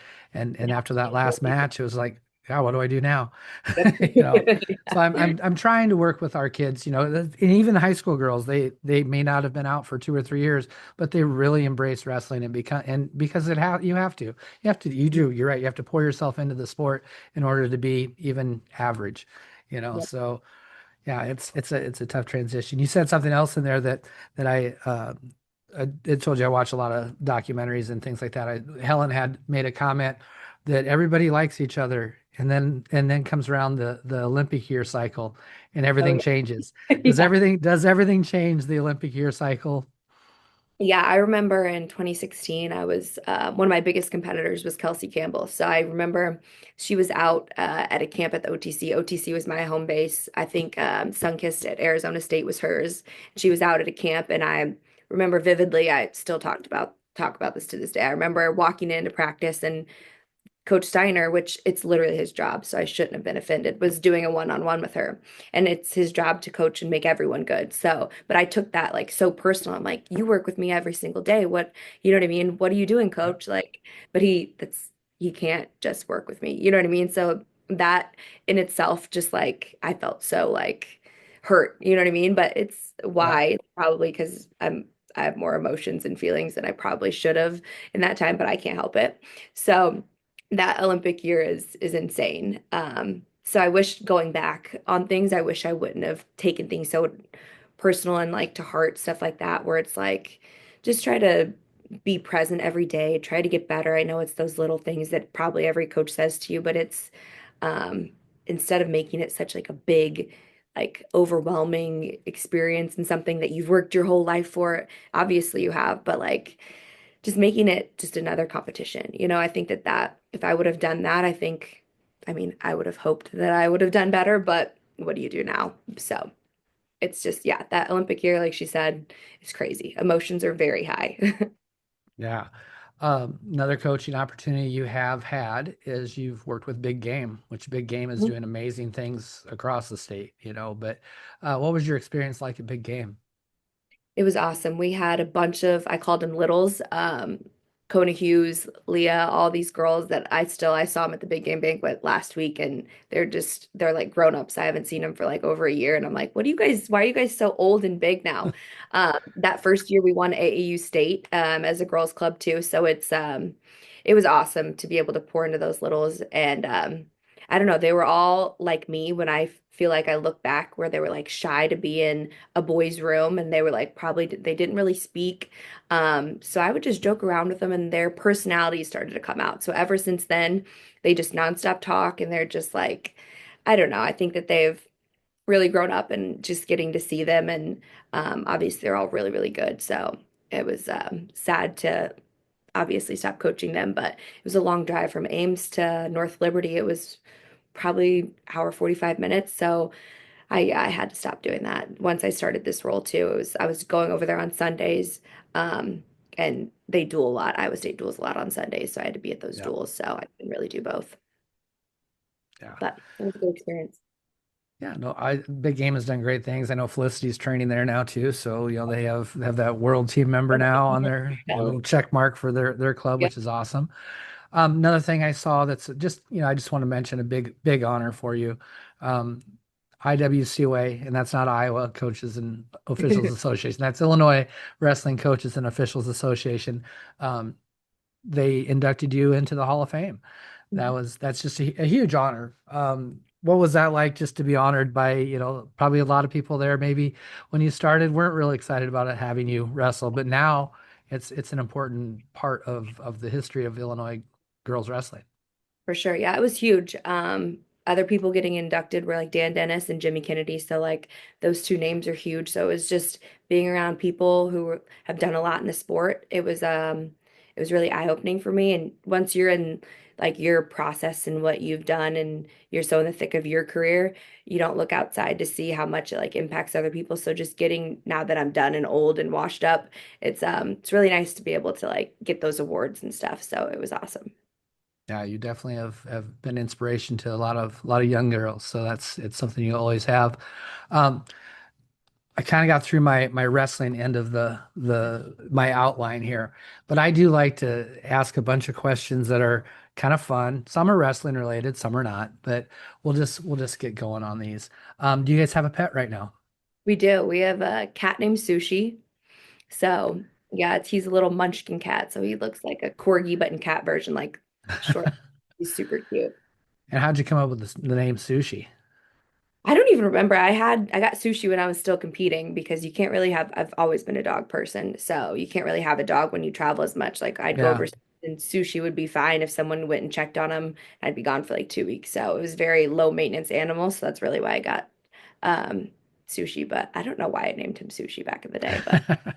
after that last match, it was like, yeah, what do I do now? Yep. You know. So Yeah. I'm trying to work with our kids, and even high school girls, they may not have been out for 2 or 3 years, but they really embrace wrestling and because you do, you're right, you have to pour yourself into the sport in order to be even average, Yep. so yeah, it's a tough transition. You said something else in there that I told you I watch a lot of documentaries and things like that. Helen had made a comment that everybody likes each other, and then comes around the Olympic year cycle, and Oh, everything changes. Does yeah. everything change the Olympic year cycle? Yeah, I remember in 2016, I was one of my biggest competitors was Kelsey Campbell. So I remember she was out at a camp at the OTC. OTC was my home base. I think Sunkist at Arizona State was hers. She was out at a camp, and I remember vividly. I still talk about this to this day. I remember walking into practice, and Coach Steiner, which it's literally his job, so I shouldn't have been offended, was doing a one-on-one with her. And it's his job to coach and make everyone good. So, but I took that like so personal. I'm like, you work with me every single day. What, you know what I mean? What are you doing, Yeah. coach? Like, but he can't just work with me. You know what I mean? So that in itself, just like I felt so like hurt, you know what I mean? But it's Yeah. why, probably because I have more emotions and feelings than I probably should have in that time, but I can't help it. So that Olympic year is insane. So I wish going back on things, I wish I wouldn't have taken things so personal and like to heart, stuff like that, where it's like just try to be present every day, try to get better. I know it's those little things that probably every coach says to you, but it's um instead of making it such like a big like overwhelming experience and something that you've worked your whole life for, obviously you have, but like just making it just another competition. I think that if I would have done that, I mean, I would have hoped that I would have done better, but what do you do now? So it's just, yeah, that Olympic year, like she said, is crazy. Emotions are very high. Yeah. Another coaching opportunity you have had is you've worked with Big Game, which Big Game is doing amazing things across the state, but what was your experience like at Big Game? It was awesome. We had a bunch of, I called them littles, Kona Hughes, Leah, all these girls that I saw them at the big game banquet last week, and they're like grown-ups. I haven't seen them for like over a year. And I'm like, why are you guys so old and big now? That first year we won AAU state, as a girls club too. So it was awesome to be able to pour into those littles. And I don't know, they were all like me when I feel like I look back where they were like shy to be in a boys' room, and they were like probably they didn't really speak. So I would just joke around with them, and their personalities started to come out. So ever since then, they just nonstop talk, and they're just like, I don't know. I think that they've really grown up, and just getting to see them, and obviously they're all really, really good. So it was sad to obviously stop coaching them, but it was a long drive from Ames to North Liberty. It was probably hour 45 minutes. So I had to stop doing that. Once I started this role too, I was going over there on Sundays, um, and they duel a lot. Iowa State duels a lot on Sundays, so I had to be at those Yeah. duels. So I can really do both. Yeah. But it was a good experience. Yeah, no, Big Game has done great things. I know Felicity's training there now too. So, they have that world team member now on their little check mark for their club, Yeah. which is awesome. Another thing I saw that's just, I just want to mention a big honor for you. Um, IWCOA, and that's not Iowa Coaches and Officials Association. That's Illinois Wrestling Coaches and Officials Association. Um, they inducted you into the Hall of Fame. That's just a huge honor. What was that like just to be honored by, probably a lot of people there maybe when you started weren't really excited about it having you wrestle, but now it's an important part of the history of Illinois girls wrestling. For sure. Yeah, it was huge. Other people getting inducted were like Dan Dennis and Jimmy Kennedy. So like those two names are huge. So it was just being around people who have done a lot in the sport. It was really eye-opening for me. And once you're in like your process and what you've done, and you're so in the thick of your career, you don't look outside to see how much it like impacts other people. So just getting, now that I'm done and old and washed up, it's really nice to be able to like get those awards and stuff. So it was awesome. Yeah, you definitely have been inspiration to a lot of young girls. So it's something you always have. Um, I kind of got through my wrestling end of the my outline here, but I do like to ask a bunch of questions that are kind of fun. Some are wrestling related, some are not, but we'll just get going on these. Do you guys have a pet right now? We do. We have a cat named Sushi. So yeah, he's a little munchkin cat. So he looks like a corgi, but in cat version, like short. He's super cute. And how'd you come up with the name Sushi? I don't even remember. I got Sushi when I was still competing, because you can't really have, I've always been a dog person. So you can't really have a dog when you travel as much. Like I'd go Yeah. over, and Sushi would be fine if someone went and checked on him. I'd be gone for like 2 weeks. So it was very low maintenance animal. So that's really why I got um Sushi. But I don't know why I named him Sushi back in the day, but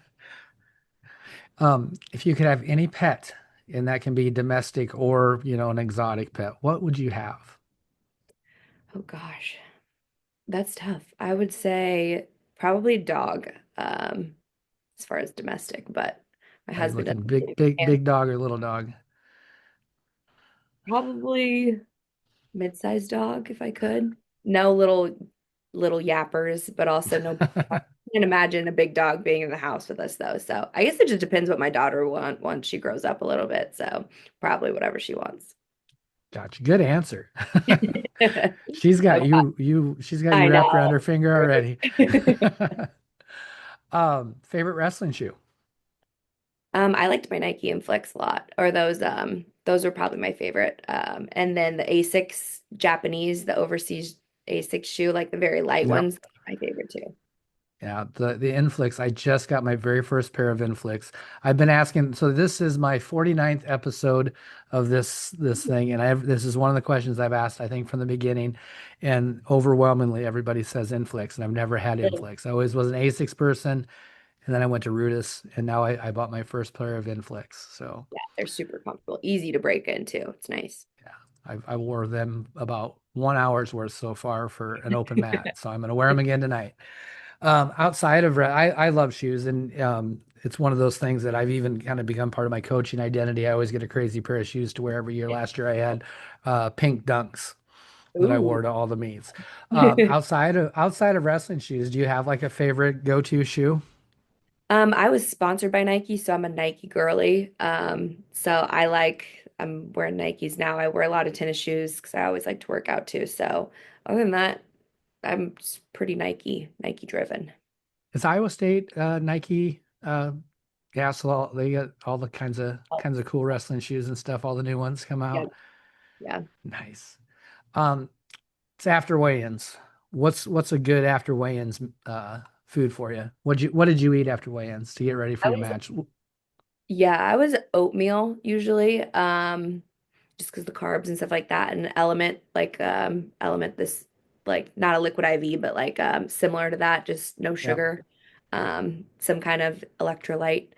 If you could have any pet, and that can be domestic or, an exotic pet, what would you have? oh gosh. That's tough. I would say probably dog, as far as domestic, but my Are you husband looking doesn't big, really big, understand. big dog or little dog? Probably mid-sized dog if I could. No little yappers, but also no big dog. I can't imagine a big dog being in the house with us though. So I guess it just depends what my daughter want once she grows up a little bit. So probably whatever she wants. Gotcha. Good answer. She's got she's got you I wrapped around know. her finger already. Favorite wrestling shoe? I liked my Nike Inflex a lot, or those were probably my favorite. And then the Asics Japanese, the overseas Asics shoe, like the very light Yep. ones, my favorite too. Yeah, the Inflix. I just got my very first pair of Inflix. I've been asking, so this is my 49th episode of this thing, and this is one of the questions I've asked, I think, from the beginning, and overwhelmingly everybody says Inflix, and I've never had Really? Inflix. I always was an Asics person, and then I went to Rudis, and now I bought my first pair of Inflix. So Yeah, they're super comfortable, easy to break into. It's nice. yeah, I wore them about 1 hour's worth so far for an open mat. So I'm gonna wear them again tonight. Outside of I love shoes, and it's one of those things that I've even kind of become part of my coaching identity. I always get a crazy pair of shoes to wear every year. Last year I had pink Dunks that I wore Ooh. to all the meets. Outside of wrestling shoes, do you have like a favorite go-to shoe? I was sponsored by Nike, so I'm a Nike girly. So I'm wearing Nikes now. I wear a lot of tennis shoes because I always like to work out too. So other than that, I'm just pretty Nike driven. Is Iowa State Nike? Yeah, so they got all the Oh, kinds of cool wrestling shoes and stuff. All the new ones come yeah, out. yeah. Nice. Um, It's after weigh-ins. What's a good after weigh-ins food for you? What did you eat after weigh-ins to get ready for I your was match? Yeah, I was oatmeal usually, just because the carbs and stuff like that, and Element this like not a liquid IV, but like similar to that, just no Yep. sugar, some kind of electrolyte.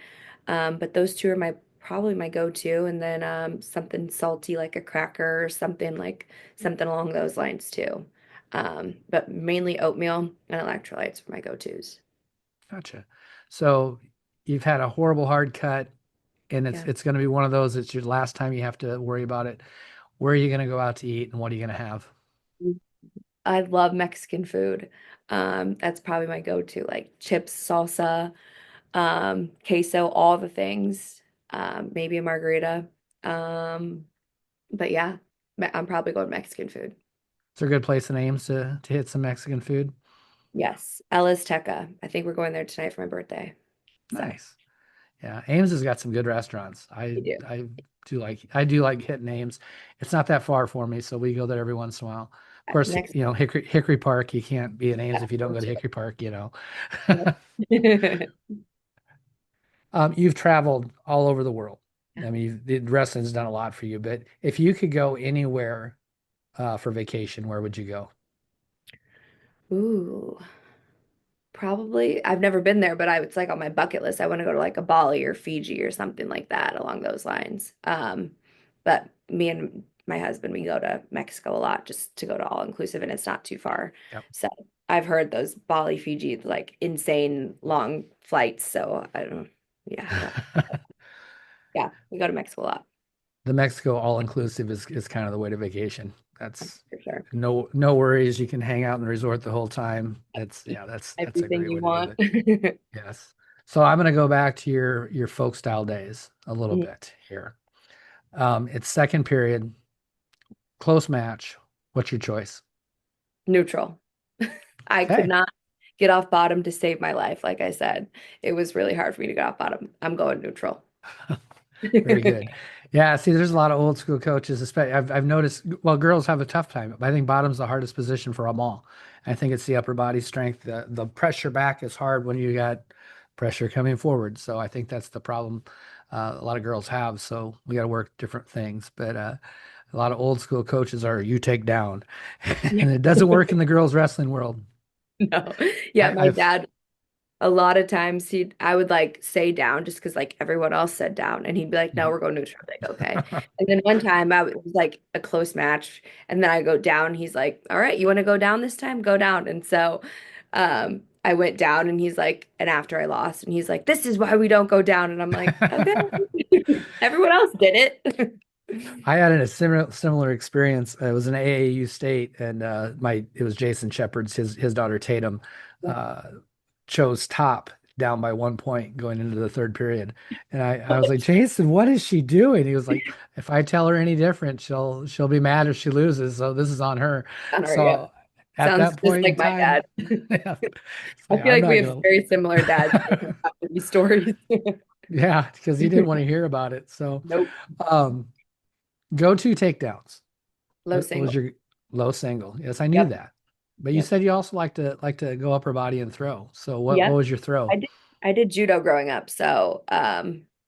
But those two are my probably my go-to, and then something salty like a cracker or something along those lines too. But mainly oatmeal and electrolytes are my go-tos. Gotcha. So you've had a horrible hard cut, and Yeah. it's going to be one of those. It's your last time you have to worry about it. Where are you going to go out to eat, and what are you going to have? I love Mexican food. That's probably my go-to, like chips, salsa, queso, all the things. Maybe a margarita. Um, but yeah, I'm probably going Mexican food. Is there a good place in Ames to hit some Mexican food? Yes, Ella's Teca. I think we're going there tonight for my birthday. So Nice. Yeah, Ames has got some good restaurants. we do. I do like hitting Ames. It's not that far for me, so we go there every once in a while. Of course, Next, Hickory Park, you can't be in yeah, Ames if you don't go go to to Hickory Park. it. You've traveled all over the world. Yeah. I mean, the wrestling's done a lot for you, but if you could go anywhere for vacation, where would you go? Ooh. Probably. I've never been there, but it's like on my bucket list. I want to go to like a Bali or Fiji or something like that along those lines. But me and my husband, we go to Mexico a lot just to go to all inclusive and it's not too far. Yep. So I've heard those Bali, Fiji, like insane long flights. So I don't, yeah, I don't, yeah, we go to Mexico a lot The Mexico all inclusive is kind of the way to vacation. That's for sure. no worries. You can hang out in the resort the whole time. That's a Everything great you way to do want. it. Yes. So I'm going to go back to your folk style days a little bit here. It's second period, close match. What's your choice? Neutral. I could Okay. not get off bottom to save my life. Like I said, it was really hard for me to get off bottom. I'm going neutral. Very good. Yeah, see, there's a lot of old school coaches, especially I've noticed, well, girls have a tough time, but I think bottom's the hardest position for them all. I think it's the upper body strength. The pressure back is hard when you got pressure coming forward. So I think that's the problem a lot of girls have. So we got to work different things. But a lot of old school coaches are you take down, and it doesn't work in the girls wrestling world. No. Yeah, my I've dad, a lot of times I would like say down just because like everyone else said down and he'd be like, no, we're going neutral. I'm like, okay. And then one time it was like a close match and then I go down. He's like, all right, you want to go down this time? Go down. And so I went down and he's like, and after I lost and he's like, this is why we don't go down. And I'm like, okay, everyone else did it. I had a similar experience. It was an AAU state, and my it was Jason Shepard's his daughter Tatum Yep. uh, chose top down by 1 point going into the third period, and I was like, Jason, what is she doing? He was like, if I tell her any different, she'll be mad if she loses. So this is on her. On her, yep. So at Sounds that just point like in my time, dad. yeah, it's I like feel I'm like we not have gonna, very similar dads when it comes down to these stories. yeah, because he didn't want to hear about it. So, Nope. um, go to takedowns. Low What was single. your low single? Yes, I knew Yep. that. But you Yep. said you also like to go upper body and throw. So what Yep. was your I throw? did I did judo growing up, so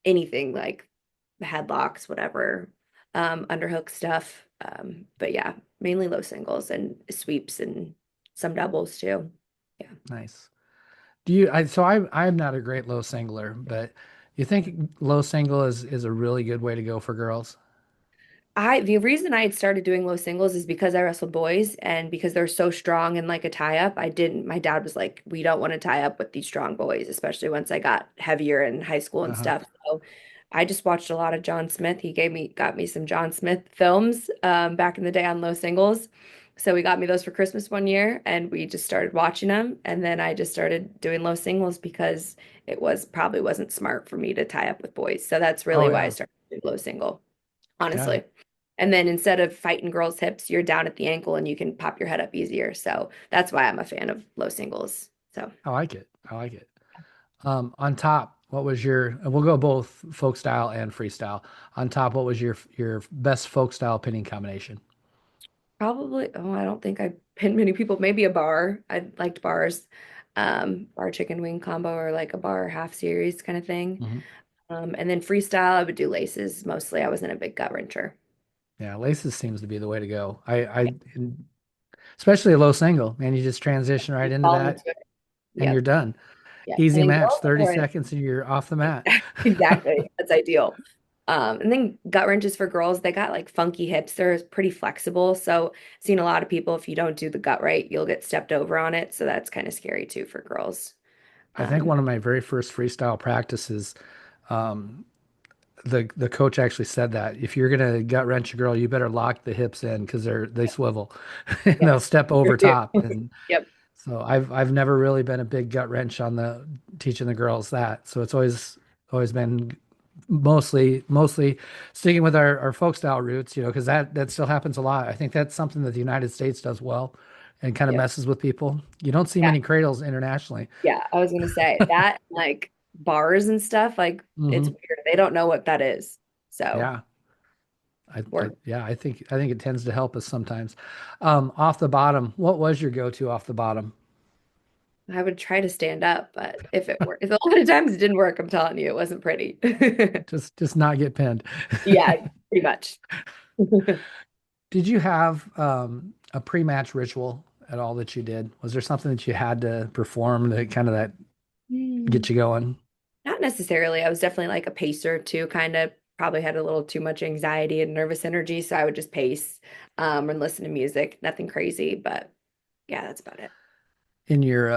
anything like headlocks, whatever, underhook stuff. But yeah, mainly low singles and sweeps and some doubles too. Yeah. Nice. Do you I'm not a great low singler, but you think low single is a really good way to go for girls? The reason I had started doing low singles is because I wrestled boys and because they're so strong and like a tie up. My dad was like, we don't want to tie up with these strong boys, especially once I got heavier in high school and Uh-huh. stuff. So I just watched a lot of John Smith. Got me some John Smith films back in the day on low singles. So we got me those for Christmas one year and we just started watching them. And then I just started doing low singles because it was probably wasn't smart for me to tie up with boys. So that's Oh really why I yeah. started doing low single, Got honestly. it. And then instead of fighting girls' hips, you're down at the ankle and you can pop your head up easier. So that's why I'm a fan of low singles. So I like it. I like it. On top, what was your, and we'll go both folk style and freestyle. On top, what was your best folk style pinning combination? probably, oh, I don't think I pinned many people. Maybe a bar. I liked bars. Bar chicken wing combo or like a bar half series kind of thing. Hmm. And then freestyle, I would do laces mostly. I wasn't a big gut wrencher. Yeah, laces seems to be the way to go. Especially a low single, man, you just transition right into Fall into that it. and you're Yep. done. Yep. And Easy then match, girls 30 are in. seconds and you're off the mat. Exactly. That's ideal. And then gut wrenches for girls, they got like funky hips. They're pretty flexible. So seen a lot of people, if you don't do the gut right, you'll get stepped over on it. So that's kind of scary too for girls. I think Um, one of my very first freestyle practices, um, the coach actually said that if you're gonna gut wrench a girl, you better lock the hips in because they swivel and yeah. they'll step over top. And Yep. so I've never really been a big gut wrench on the teaching the girls that. So it's always been mostly sticking with our folk style roots, because that still happens a lot. I think that's something that the United States does well and kind of Yep. messes with people. You don't see Yeah. many cradles internationally. Yeah. I was gonna say that like bars and stuff, like it's Hmm. weird. They don't know what that is. So Yeah. work. Yeah, I think it tends to help us sometimes. Off the bottom, what was your go-to off the bottom? I would try to stand up, but if it worked, if a lot of times it didn't work, I'm telling you, it wasn't pretty. Just not get pinned. Yeah, pretty much. Did you have a pre-match ritual at all that you did? Was there something that you had to perform that kind of that Hmm. get you going? Not necessarily. I was definitely like a pacer too, kind of probably had a little too much anxiety and nervous energy. So I would just pace and listen to music. Nothing crazy, but yeah, that's about it. In your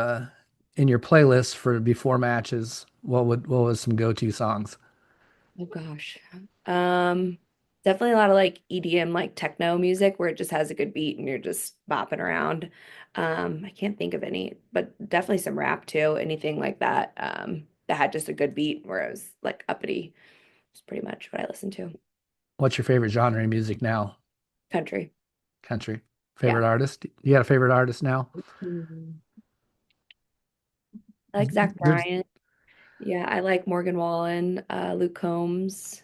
playlist for before matches, what was some go-to songs? Oh gosh. Um, Definitely a lot of like EDM, like techno music where it just has a good beat and you're just bopping around. I can't think of any, but definitely some rap too. Anything like that, that had just a good beat where it was like uppity. It's pretty much what I listen to. What's your favorite genre of music now? Country. Country. Yeah. Favorite artist? You got a favorite artist now? Mhm. I like Zach There's Bryan. Yeah, I like Morgan Wallen, Luke Combs.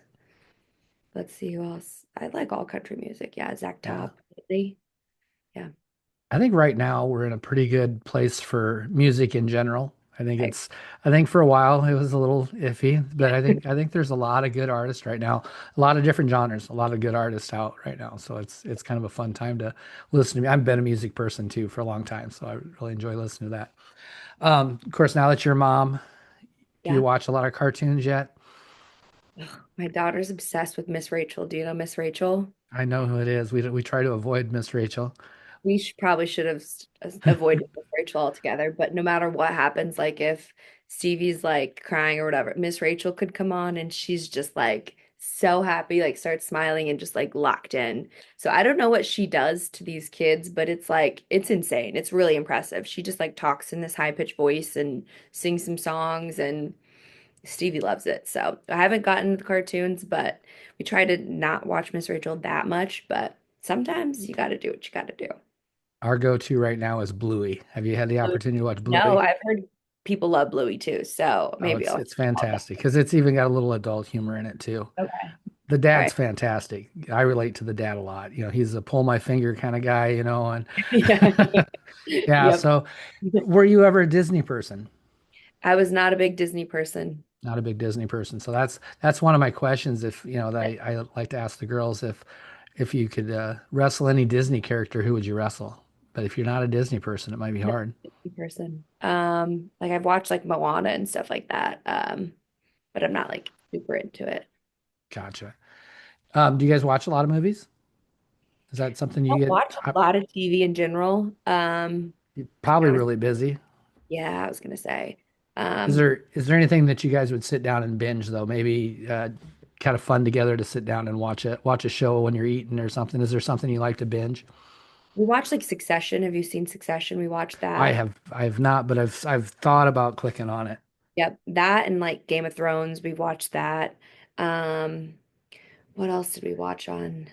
Let's see who else. I like all country music. Yeah, Zach yeah. Top. Lately. Yeah, I think right now we're in a pretty good place for music in general. I, I think for a while it was a little iffy, but yeah, I think there's a lot of good artists right now, a lot of different genres, a lot of good artists out right now. So it's kind of a fun time to listen to me. I've been a music person too for a long time, so I really enjoy listening to that. Of course, now that you're a mom, do you yeah. watch a lot of cartoons yet? Ugh, my daughter's obsessed with Miss Rachel. Do you know Miss Rachel? I know who it is. We try to avoid Miss Rachel. Probably should have avoided Miss Rachel altogether. But no matter what happens, like if Stevie's like crying or whatever, Miss Rachel could come on and she's just like so happy, like starts smiling and just like locked in. So I don't know what she does to these kids, but it's like it's insane. It's really impressive. She just like talks in this high-pitched voice and sings some songs and Stevie loves it. So I haven't gotten the cartoons, but we try to not watch Miss Rachel that much, but sometimes you got to do what you got to do. Our go-to right now is Bluey. Have you had the Bluey. opportunity to watch No, Bluey? I've heard people love Bluey too, so Oh, maybe I'll it's check out fantastic because it's even got a little adult humor in it too. that. Okay. The All dad's right. fantastic. I relate to the dad a lot. He's a pull my finger kind of guy, and Yeah. yeah. Yep. So, were you ever a Disney person? I was not a big Disney person. Not a big Disney person. So that's one of my questions. If that I like to ask the girls if you could wrestle any Disney character, who would you wrestle? But if you're not a Disney person, it might be Not hard. a Disney person. Like I've watched like Moana and stuff like that. But I'm not like super into it. Gotcha. Do you guys watch a lot of movies? Is that something I you don't get? watch a lot of TV in general. You're To be probably honest, really busy. yeah, I was gonna say. Is Um, there anything that you guys would sit down and binge though? Maybe kind of fun together to sit down and watch a show when you're eating or something. Is there something you like to binge? we watched like Succession. Have you seen Succession? We watched that. I have not, but I've thought about clicking on it. Yep, that and like Game of Thrones. We watched that. Um, what else did we watch on?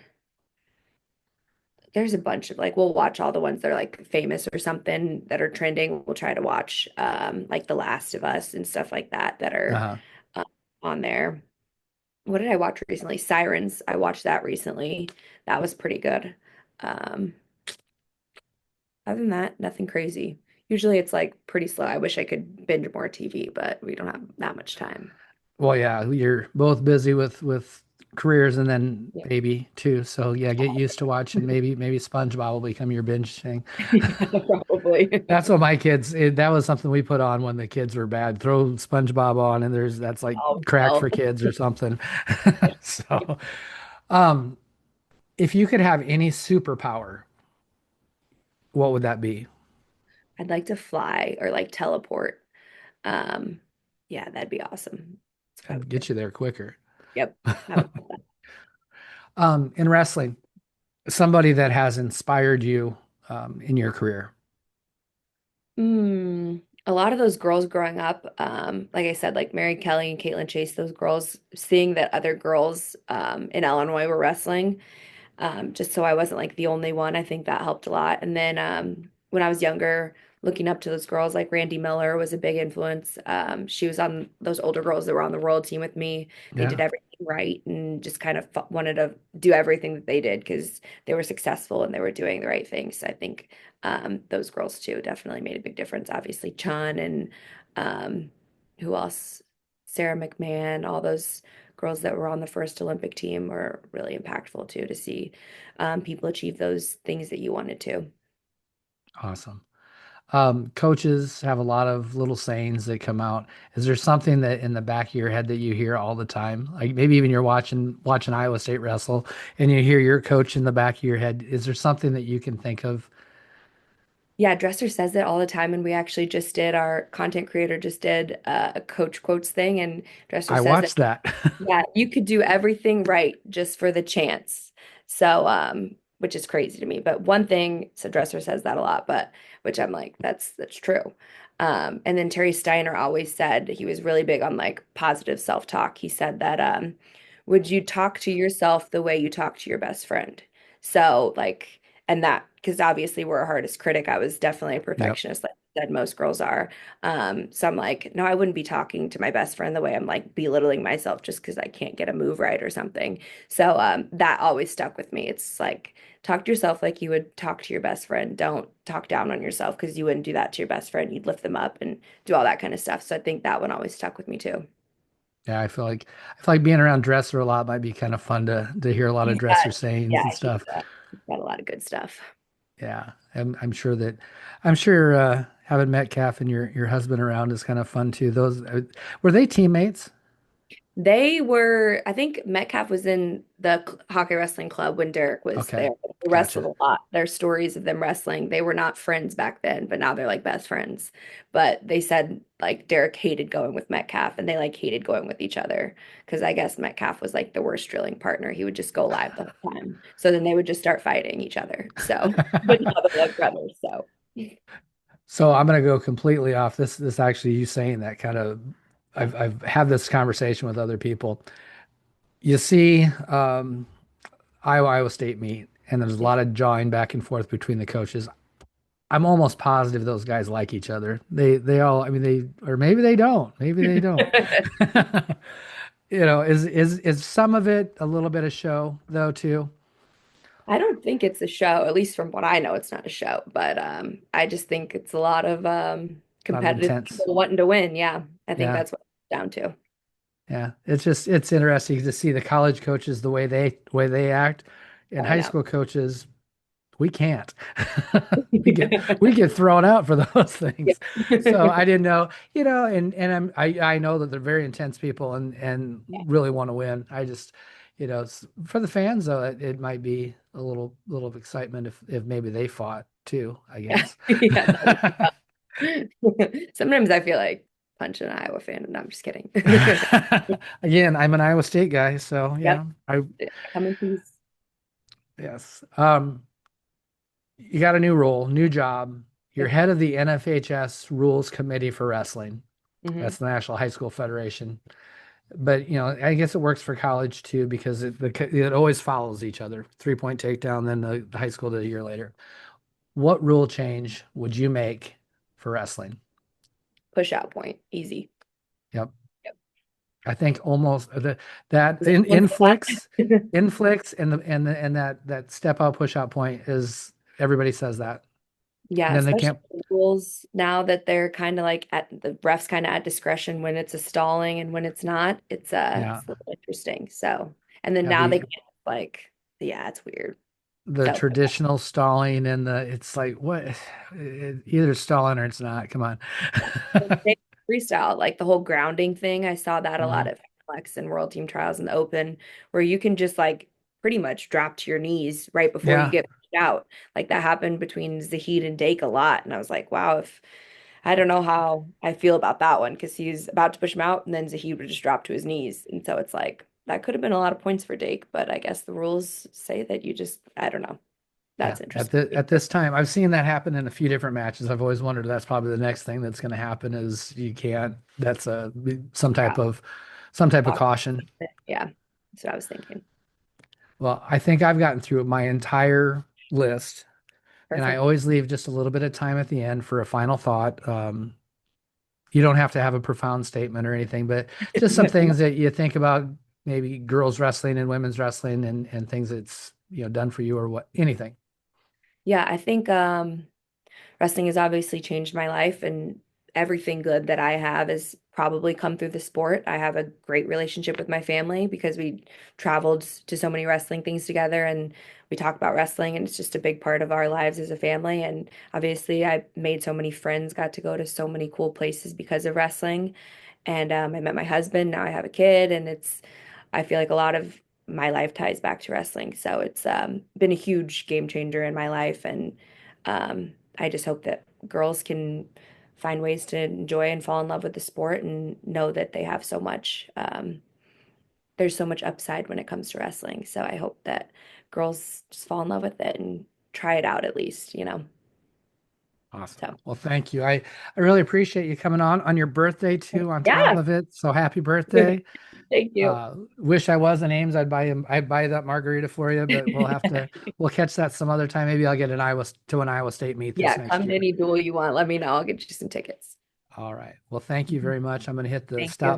There's a bunch of like we'll watch all the ones that are like famous or something that are trending. We'll try to watch like The Last of Us and stuff like that that are Uh-huh. uh, on there. What did I watch recently? Sirens. I watched that recently. That was pretty good. Um, Other than that, nothing crazy. Usually it's like pretty slow. I wish I could binge more TV, but we don't have that much time. Well, yeah, you're both busy with careers and then Yeah. baby too. So yeah, get used to watching. Maybe SpongeBob will become your binge thing. Yeah, probably. That's what that was something we put on when the kids were bad. Throw SpongeBob on, and that's like Oh, crack well. for kids or something. So, um, if you could have any superpower, what would that be? I'd like to fly or like teleport. Um, yeah, that'd be awesome. That's what I I'd would do. get you there quicker. Yep. I would love that. In wrestling, somebody that has inspired you in your career. A lot of those girls growing up, like I said, like Mary Kelly and Caitlin Chase, those girls, seeing that other girls in Illinois were wrestling, just so I wasn't like the only one. I think that helped a lot. And then when I was younger, looking up to those girls, like Randy Miller was a big influence. She was on those older girls that were on the world team with me. They did Yeah, everything right and just kind of wanted to do everything that they did because they were successful and they were doing the right things. So I think those girls too definitely made a big difference. Obviously, Chun and um, who else? Sarah McMahon, all those girls that were on the first Olympic team were really impactful too to see people achieve those things that you wanted to. awesome. Coaches have a lot of little sayings that come out. Is there something that in the back of your head that you hear all the time? Like maybe even you're watching Iowa State wrestle and you hear your coach in the back of your head. Is there something that you can think of? Yeah, Dresser says it all the time, and we actually just did our content creator just did a coach quotes thing, and Dresser I says that watched that. yeah, you could do everything right just for the chance. So, which is crazy to me. But one thing, so Dresser says that a lot, but which I'm like, that's true. And then Terry Steiner always said he was really big on like positive self-talk. He said that would you talk to yourself the way you talk to your best friend? So like, and that because obviously we're a hardest critic. I was definitely a Yep. perfectionist, like I said, most girls are. So I'm like, no, I wouldn't be talking to my best friend the way I'm like belittling myself just because I can't get a move right or something. So that always stuck with me. It's like talk to yourself like you would talk to your best friend. Don't talk down on yourself because you wouldn't do that to your best friend. You'd lift them up and do all that kind of stuff. So I think that one always stuck with me too. Yeah, I feel like being around Dresser a lot might be kind of fun to hear a lot of He's got, Dresser sayings yeah, and stuff. he's got a lot of good stuff. Yeah, I'm sure having Metcalf and your husband around is kind of fun too. Those were they teammates? I think Metcalf was in the hockey wrestling club when Derek was there. Okay, They wrestled gotcha. a lot. There's stories of them wrestling. They were not friends back then, but now they're like best friends. But they said like Derek hated going with Metcalf and they like hated going with each other because I guess Metcalf was like the worst drilling partner. He would just go live the whole time. So then they would just start fighting each other. So, but now they're like brothers. So, So I'm going to go completely off this actually you saying that kind of I've had this conversation with other people. You see Iowa State meet and there's a lot of jawing back and forth between the coaches. I'm almost positive those guys like each other. They all I mean they or maybe they don't. Maybe they don't. You know, is some of it a little bit of show though too? I don't think it's a show, at least from what I know, it's not a show, but I just think it's a lot of A lot of competitive intense. people wanting to win. Yeah, I think Yeah. that's what it's down to. Yeah, it's just it's interesting to see the college coaches the way they act, and I high know. school coaches we can't. We get thrown out for those Yeah. things. So I didn't know, you know, and I know that they're very intense people and really want to win. I just, you know, for the fans though, it might be a little of excitement if maybe they fought too, I Yeah, guess. yeah, that would be fun. Sometimes I feel like punching an Iowa fan. No, I'm just kidding. Again, I'm an Iowa State guy, so Yep, yeah, I come in peace. yes. You got a new role, new job. You're Yep. head of the NFHS Rules Committee for Wrestling. Hmm. That's the National High School Federation. But you know, I guess it works for college too because it always follows each other. 3-point takedown, then the high school did a year later. What rule change would you make for wrestling? Push out point, easy. Yep. Yep. I think almost that Is it one for that? inflicts and that step out push out point is everybody says that. Yeah, And then they especially can't, the rules now that they're kind of like at the refs kind of at discretion when it's a stalling and when it's not. yeah, It's a little interesting. So, and then yeah, now they can't like yeah, it's weird. the So traditional stalling and it's like what either stalling or it's not. Come on. they freestyle, like the whole grounding thing. I saw that a lot Mhm. at Flex and World Team Trials and the Open, where you can just like pretty much drop to your knees right before you Yeah, get pushed out. Like that happened between Zahid and Dake a lot. And I was like, wow, if I don't know how I feel about that one because he's about to push him out and then Zahid would just drop to his knees. And so it's like that could have been a lot of points for Dake, but I guess the rules say that you just, I don't know. yeah. That's At interesting. the at this time, I've seen that happen in a few different matches. I've always wondered that's probably the next thing that's going to happen is you can't. That's a some Yeah. type of caution. Yeah. That's what I was thinking. Well, I think I've gotten through my entire list, and I Perfect. always leave just a little bit of time at the end for a final thought. You don't have to have a profound statement or anything, but just some things that you think about, maybe girls wrestling and women's wrestling and things that's, you know, done for you or what, anything. Yeah, I think wrestling has obviously changed my life, and everything good that I have has probably come through the sport. I have a great relationship with my family because we traveled to so many wrestling things together and we talk about wrestling, and it's just a big part of our lives as a family. And obviously, I made so many friends, got to go to so many cool places because of wrestling. And I met my husband. Now I have a kid, and I feel like a lot of my life ties back to wrestling. So it's been a huge game changer in my life. And I just hope that girls can find ways to enjoy and fall in love with the sport and know that they have so much, there's so much upside when it comes to wrestling. So I hope that girls just fall in love with it and try it out at least, you know. Awesome. So Well, thank you. I really appreciate you coming on your birthday too, on top yeah, of it. So happy birthday. thank you. Wish I was in Ames. I'd buy that margarita for you, but we'll catch that some other time. Maybe I'll get an Iowa State meet this Yeah, next come to year. any duel you want. Let me know. I'll get you some tickets. All right. Well, thank you very much. I'm going to hit the Thank stop. you.